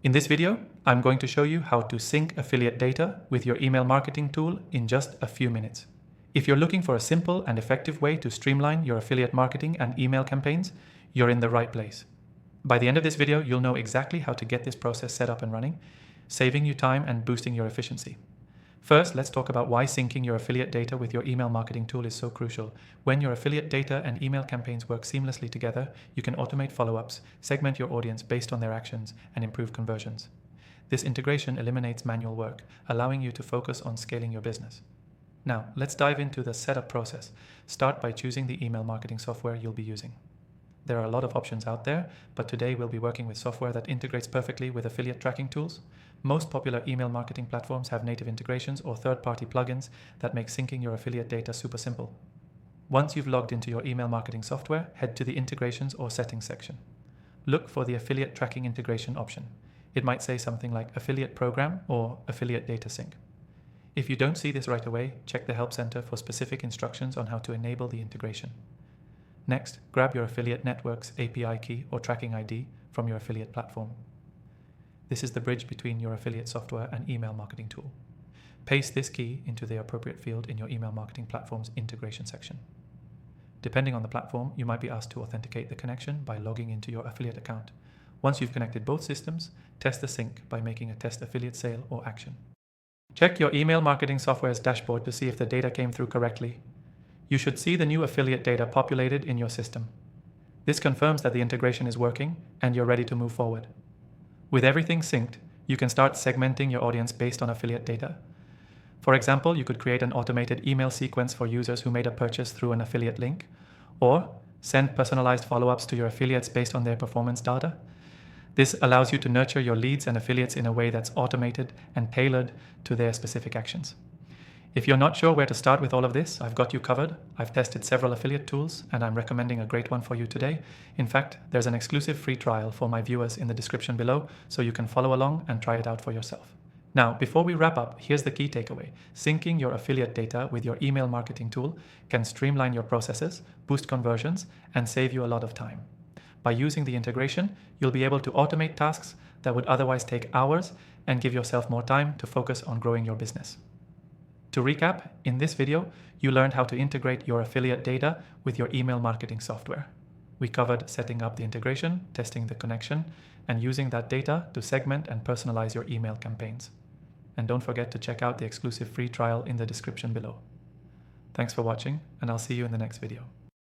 In this video, I'm going to show you how to sync affiliate data with your email marketing tool in just a few minutes. If you're looking for a simple and effective way to streamline your affiliate marketing and email campaigns, you're in the right place. By the end of this video, you'll know exactly how to get this process set up and running, saving you time and boosting your efficiency. First, let's talk about why syncing your affiliate data with your email marketing tool is so crucial. When your affiliate data and email campaigns work seamlessly together, you can automate follow-ups, segment your audience based on their actions, and improve conversions. This integration eliminates manual work, allowing you to focus on scaling your business. Now, let's dive into the setup process. Start by choosing the email marketing software you'll be using. There are a lot of options out there, but today we'll be working with software that integrates perfectly with affiliate tracking tools. Most popular email marketing platforms have native integrations or third-party plugins that make syncing your affiliate data super simple. Once you've logged into your email marketing software, head to the Integrations or Settings section. Look for the Affiliate Tracking Integration option. It might say something like Affiliate Program or Affiliate Data Sync. If you don't see this right away, check the Help Center for specific instructions on how to enable the integration. Next, grab your affiliate network's API key or tracking ID from your affiliate platform. This is the bridge between your affiliate software and email marketing tool. Paste this key into the appropriate field in your email marketing platform's integration section. Depending on the platform, you might be asked to authenticate the connection by logging into your affiliate account. Once you've connected both systems, test the sync by making a test affiliate sale or action. Check your email marketing software's dashboard to see if the data came through correctly. You should see the new affiliate data populated in your system. This confirms that the integration is working and you're ready to move forward. With everything synced, you can start segmenting your audience based on affiliate data. For example, you could create an automated email sequence for users who made a purchase through an affiliate link, or send personalized follow-ups to your affiliates based on their performance data. This allows you to nurture your leads and affiliates in a way that's automated and tailored to their specific actions. If you're not sure where to start with all of this, I've got you covered. I've tested several affiliate tools, and I'm recommending a great one for you today. In fact, there's an exclusive free trial for my viewers in the description below, so you can follow along and try it out for yourself. Now, before we wrap up, here's the key takeaway. Syncing your affiliate data with your email marketing tool can streamline your processes, boost conversions, and save you a lot of time. By using the integration, you'll be able to automate tasks that would otherwise take hours and give yourself more time to focus on growing your business. To recap, in this video, you learned how to integrate your affiliate data with your email marketing software. We covered setting up the integration, testing the connection, and using that data to segment and personalize your email campaigns. And don't forget to check out the exclusive free trial in the description below. Thanks for watching, and I'll see you in the next video.